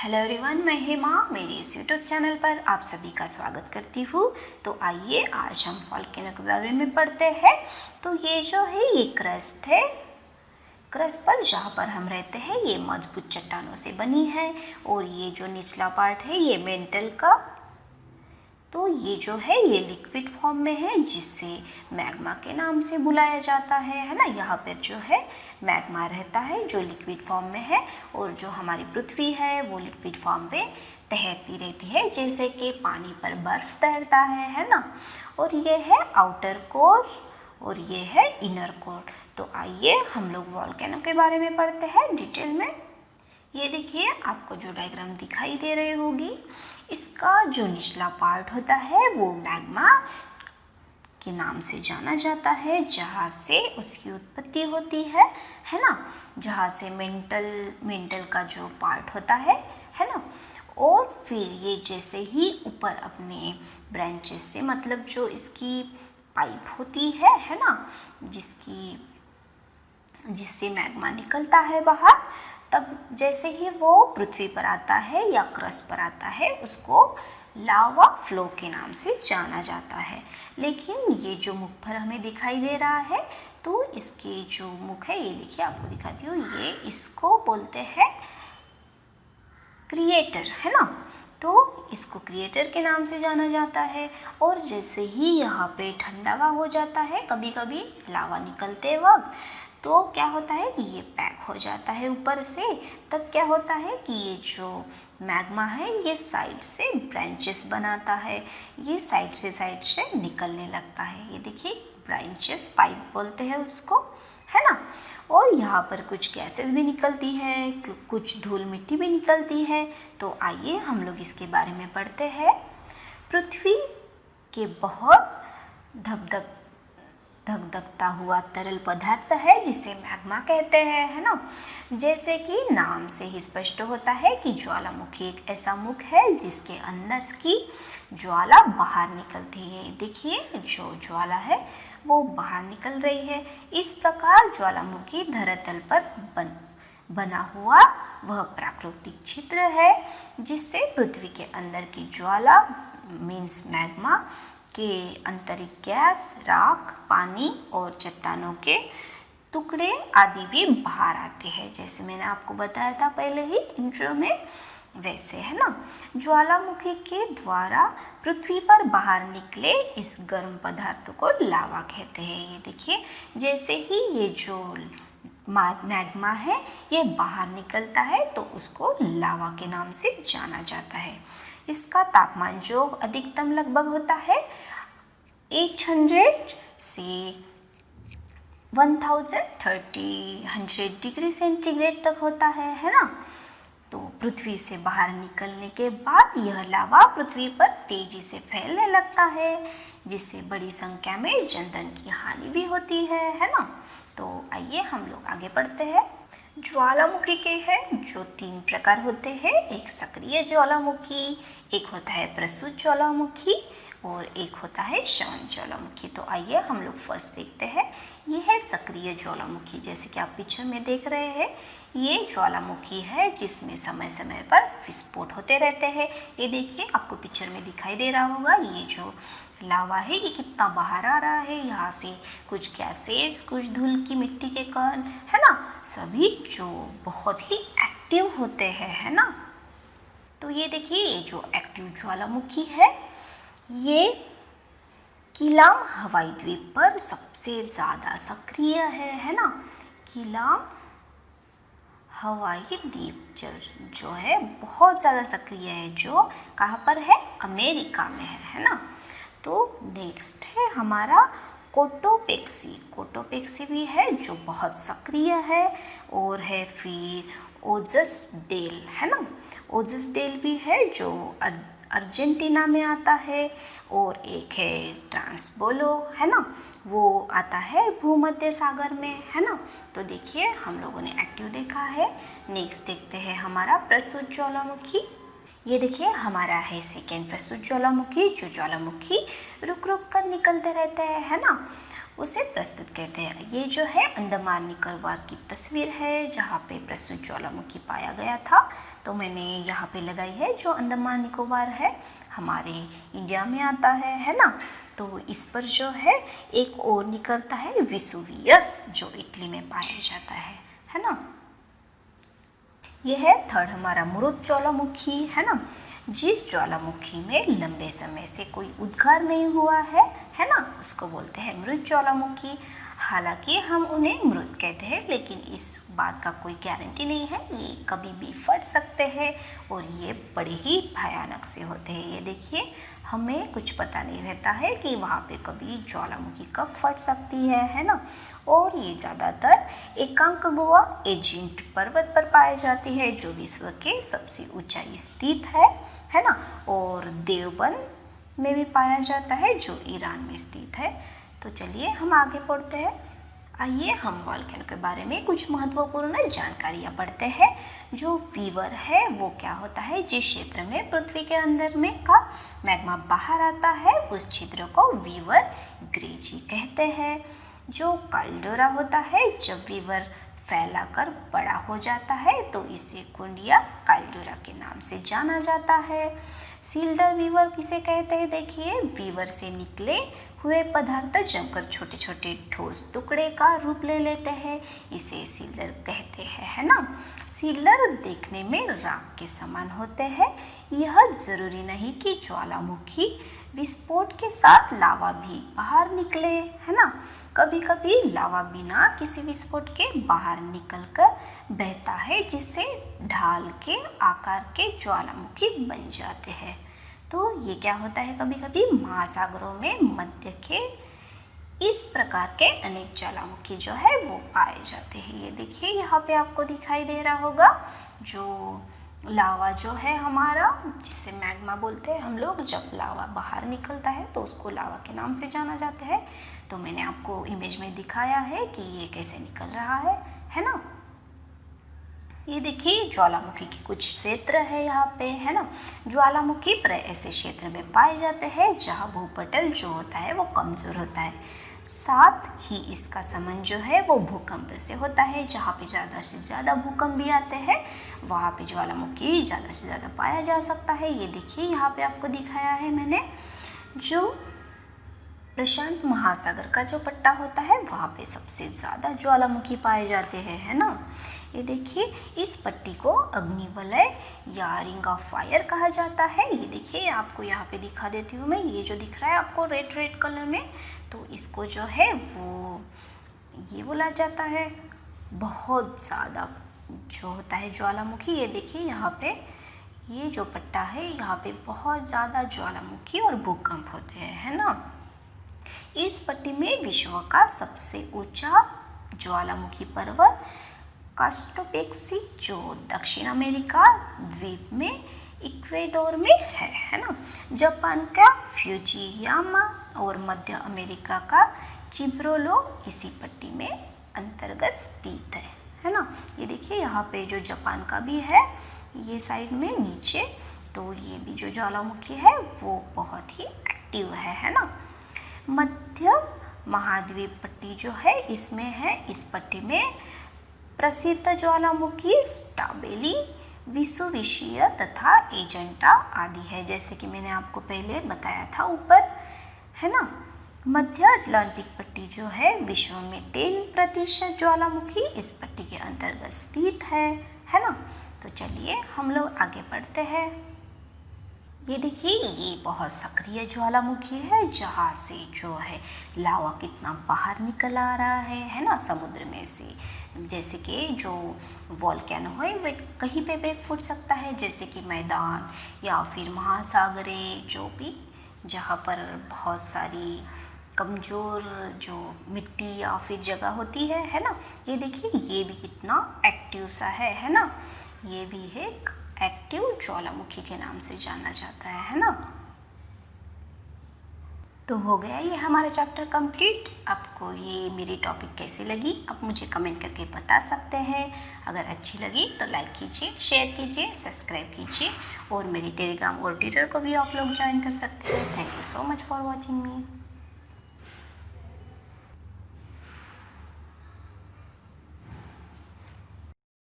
Hello everyone, मैं हेमा मेरी इस यूट्यूब चैनल पर आप सभी का स्वागत करती हूँ। तो आइए आज हम वोल्केनो के बारे में पढ़ते हैं। तो ये जो है ये क्रस्ट है। क्रस्ट पर जहाँ पर हम रहते हैं ये मजबूत चट्टानों से बनी है और ये जो निचला पार्ट है ये मेंटल का, तो ये जो है ये लिक्विड फॉर्म में है जिससे मैग्मा के नाम से बुलाया जाता है ना। यहाँ पर जो है मैग्मा रहता है जो लिक्विड फॉर्म में है और जो हमारी पृथ्वी है वो लिक्विड फॉर्म पे तैरती रहती है, जैसे कि पानी पर बर्फ तैरता है ना। और ये है आउटर कोर और ये है इनर कोर। तो आइए हम लोग वोल्केनो के बारे में पढ़ते हैं डिटेल में। ये देखिए आपको जो डायग्राम दिखाई दे रही होगी, इसका जो निचला पार्ट होता है वो मैग्मा के नाम से जाना जाता है, जहाँ से उसकी उत्पत्ति होती है ना। जहाँ से मेंटल का जो पार्ट होता है ना। और फिर ये जैसे ही ऊपर अपने ब्रांचेस से, मतलब जो इसकी पाइप होती है ना, जिससे मैग्मा निकलता है बाहर, तब जैसे ही वो पृथ्वी पर आता है या क्रस्ट पर आता है उसको लावा फ्लो के नाम से जाना जाता है। लेकिन ये जो मुख पर हमें दिखाई दे रहा है, तो इसके जो मुख है ये देखिए आपको दिखाती हूँ, ये इसको बोलते हैं क्रिएटर, है ना। तो इसको क्रिएटर के नाम से जाना जाता है। और जैसे ही यहाँ पे ठंडा हो जाता है कभी कभी लावा निकलते वक्त, तो क्या होता है कि ये पैक हो जाता है ऊपर से। तब क्या होता है कि ये जो मैग्मा है ये साइड से ब्रांचेस बनाता है, ये साइड से निकलने लगता है। ये देखिए ब्रांचेस, पाइप बोलते हैं उसको, है ना। और यहाँ पर कुछ गैसेस भी निकलती है, कुछ धूल मिट्टी भी निकलती है। तो आइए हम लोग इसके बारे में पढ़ते हैं। पृथ्वी के बहुत धकधकता हुआ तरल पदार्थ है जिसे मैग्मा कहते हैं, है ना। जैसे कि नाम से ही स्पष्ट होता है कि ज्वालामुखी एक ऐसा मुख है जिसके अंदर की ज्वाला बाहर निकलती है। देखिए जो ज्वाला है वो बाहर निकल रही है। इस प्रकार ज्वालामुखी धरातल पर बना हुआ वह प्राकृतिक चित्र है जिससे पृथ्वी के अंदर की ज्वाला मीन्स मैग्मा के आंतरिक गैस, राख, पानी और चट्टानों के टुकड़े आदि भी बाहर आते हैं, जैसे मैंने आपको बताया था पहले ही इंट्रो में, वैसे, है ना। ज्वालामुखी के द्वारा पृथ्वी पर बाहर निकले इस गर्म पदार्थ को लावा कहते हैं। ये देखिए जैसे ही ये जो मैग्मा है ये बाहर निकलता है तो उसको लावा के नाम से जाना जाता है। इसका तापमान जो अधिकतम लगभग होता है 800 से 1030 डिग्री सेंटीग्रेड तक होता है ना। तो पृथ्वी से बाहर निकलने के बाद यह लावा पृथ्वी पर तेजी से फैलने लगता है, जिससे बड़ी संख्या में जनधन की हानि भी होती है ना। तो आइए हम लोग आगे बढ़ते हैं। ज्वालामुखी के हैं जो 3 प्रकार होते हैं। एक सक्रिय ज्वालामुखी, एक होता है प्रसूत ज्वालामुखी और एक होता है शांत ज्वालामुखी। तो आइए हम लोग फर्स्ट देखते हैं। ये है सक्रिय ज्वालामुखी, जैसे कि आप पिक्चर में देख रहे हैं। ये ज्वालामुखी है जिसमें समय समय पर विस्फोट होते रहते हैं। ये देखिए आपको पिक्चर में दिखाई दे रहा होगा, ये जो लावा है ये कितना बाहर आ रहा है। यहाँ से कुछ गैसेस, कुछ धूल की मिट्टी के कण, है ना, सभी जो बहुत ही एक्टिव होते हैं, है ना। तो ये देखिए ये जो एक्टिव ज्वालामुखी है ये किलाम हवाई द्वीप पर सबसे ज़्यादा सक्रिय है ना। किलाम हवाई द्वीप जो है बहुत ज़्यादा सक्रिय है, जो कहाँ पर है, अमेरिका में है ना। तो नेक्स्ट है हमारा कोटोपेक्सी। कोटोपेक्सी भी है जो बहुत सक्रिय है। और है फिर ओजस डेल, है ना। ओजस डेल भी है जो अर्जेंटीना में आता है। और एक है ट्रांसबोलो, है ना, वो आता है भूमध्य सागर में, है ना। तो देखिए हम लोगों ने एक्टिव देखा है। नेक्स्ट देखते हैं हमारा प्रसूत ज्वालामुखी। ये देखिए हमारा है सेकेंड प्रसूत ज्वालामुखी, जो ज्वालामुखी रुक रुक कर निकलते रहते हैं, है ना, उसे प्रस्तुत कहते हैं। ये जो है अंडमान निकोबार की तस्वीर है जहाँ पे प्रसूत ज्वालामुखी पाया गया था। तो मैंने यहाँ पे लगाई है, जो अंडमान निकोबार है हमारे इंडिया में आता है ना। तो इस पर जो है एक और निकलता है वेसुवियस, जो इटली में पाया जाता है ना। यह है थर्ड हमारा मृत ज्वालामुखी, है ना। जिस ज्वालामुखी में लंबे समय से कोई उद्गार नहीं हुआ है ना, उसको बोलते हैं मृत ज्वालामुखी। हालांकि हम उन्हें मृत कहते हैं, लेकिन इस बात का कोई गारंटी नहीं है, ये कभी भी फट सकते हैं और ये बड़े ही भयानक से होते हैं। ये देखिए, हमें कुछ पता नहीं रहता है कि वहाँ पे कभी ज्वालामुखी कब फट सकती है ना। और ये ज़्यादातर एकांकगुआ एजिंट पर्वत पर पाई जाती है, जो विश्व के सबसे ऊंचाई स्थित है ना। और देवबंद में भी पाया जाता है, जो ईरान में स्थित है। तो चलिए हम आगे पढ़ते हैं। आइए हम वॉल्केनो के बारे में कुछ महत्वपूर्ण जानकारियाँ पढ़ते हैं। जो वीवर है वो क्या होता है, जिस क्षेत्र में पृथ्वी के अंदर में का मैग्मा बाहर आता है उस क्षेत्र को वीवर ग्रेजी कहते हैं। जो काल्डोरा होता है, जब वीवर फैलाकर बड़ा हो जाता है तो इसे कुंडिया काल्डोरा के नाम से जाना जाता है। सील्डर वीवर किसे कहते हैं, देखिए, वीवर से निकले हुए पदार्थ जमकर छोटे छोटे ठोस टुकड़े का रूप ले लेते हैं, इसे सील्डर कहते हैं, है ना। सील्डर देखने में राख के समान होते हैं। यह जरूरी नहीं कि ज्वालामुखी विस्फोट के साथ लावा भी बाहर निकले, है ना। कभी कभी लावा बिना किसी विस्फोट के बाहर निकलकर बहता है, जिससे ढाल के आकार के ज्वालामुखी बन जाते हैं। तो ये क्या होता है, कभी कभी महासागरों में मध्य के इस प्रकार के अनेक ज्वालामुखी जो है वो पाए जाते हैं। ये देखिए, यहाँ पे आपको दिखाई दे रहा होगा, जो लावा जो है हमारा, जिसे मैग्मा बोलते हैं हम लोग, जब लावा बाहर निकलता है तो उसको लावा के नाम से जाना जाता है। तो मैंने आपको इमेज में दिखाया है कि ये कैसे निकल रहा है ना। ये देखिए, ज्वालामुखी के कुछ क्षेत्र है यहाँ पे, है ना। ज्वालामुखी प्राय ऐसे क्षेत्र में पाए जाते हैं जहाँ भूपटल जो होता है वो कमज़ोर होता है। साथ ही इसका संबंध जो है वो भूकंप से होता है। जहाँ पे ज़्यादा से ज़्यादा भूकंप भी आते हैं वहाँ पे ज्वालामुखी ज़्यादा से ज़्यादा पाया जा सकता है। ये देखिए, यहाँ पे आपको दिखाया है मैंने, जो प्रशांत महासागर का जो पट्टा होता है वहाँ पे सबसे ज़्यादा ज्वालामुखी पाए जाते हैं, है ना। ये देखिए, इस पट्टी को अग्निवलय या रिंग ऑफ फायर कहा जाता है। ये देखिए, आपको यहाँ पे दिखा देती हूँ मैं, ये जो दिख रहा है आपको रेड कलर में, तो इसको जो है वो ये बोला जाता है बहुत ज़्यादा जो होता है ज्वालामुखी। ये देखिए, यहाँ पे ये जो पट्टा है यहाँ पे बहुत ज़्यादा ज्वालामुखी और भूकंप होते हैं, है ना। इस पट्टी में विश्व का सबसे ऊंचा ज्वालामुखी पर्वत कास्टोपेक्सी, जो दक्षिण अमेरिका द्वीप में इक्वेडोर में है ना। जापान का फ्यूजियामा और मध्य अमेरिका का चिब्रोलो इसी पट्टी में अंतर्गत स्थित है ना। ये देखिए, यहाँ पे जो जापान का भी है ये साइड में नीचे, तो ये भी जो ज्वालामुखी है वो बहुत ही एक्टिव है ना। मध्य महाद्वीप पट्टी जो है इसमें है, इस पट्टी में प्रसिद्ध ज्वालामुखी स्टाबेली, विसुविशिया तथा एजेंटा आदि है, जैसे कि मैंने आपको पहले बताया था ऊपर, है ना। मध्य अटलांटिक पट्टी जो है विश्व में 10% ज्वालामुखी इस पट्टी के अंतर्गत स्थित है ना। तो चलिए हम लोग आगे बढ़ते हैं। ये देखिए, ये बहुत सक्रिय ज्वालामुखी है, जहाँ से जो है लावा कितना बाहर निकल आ रहा है ना, समुद्र में से। जैसे कि जो वॉल्केनो है वह कहीं पे भी फूट सकता है, जैसे कि मैदान या फिर महासागरें, जो भी जहाँ पर बहुत सारी कमज़ोर जो मिट्टी या फिर जगह होती है ना। ये देखिए, ये भी कितना एक्टिव सा है ना। ये भी एक एक्टिव ज्वालामुखी के नाम से जाना जाता है ना। तो हो गया ये हमारा चैप्टर कंप्लीट। आपको ये मेरी टॉपिक कैसी लगी आप मुझे कमेंट करके बता सकते हैं। अगर अच्छी लगी तो लाइक कीजिए, शेयर कीजिए, सब्सक्राइब कीजिए और मेरी टेलीग्राम और ट्विटर को भी आप लोग ज्वाइन कर सकते हैं। Thank you so much for watching me.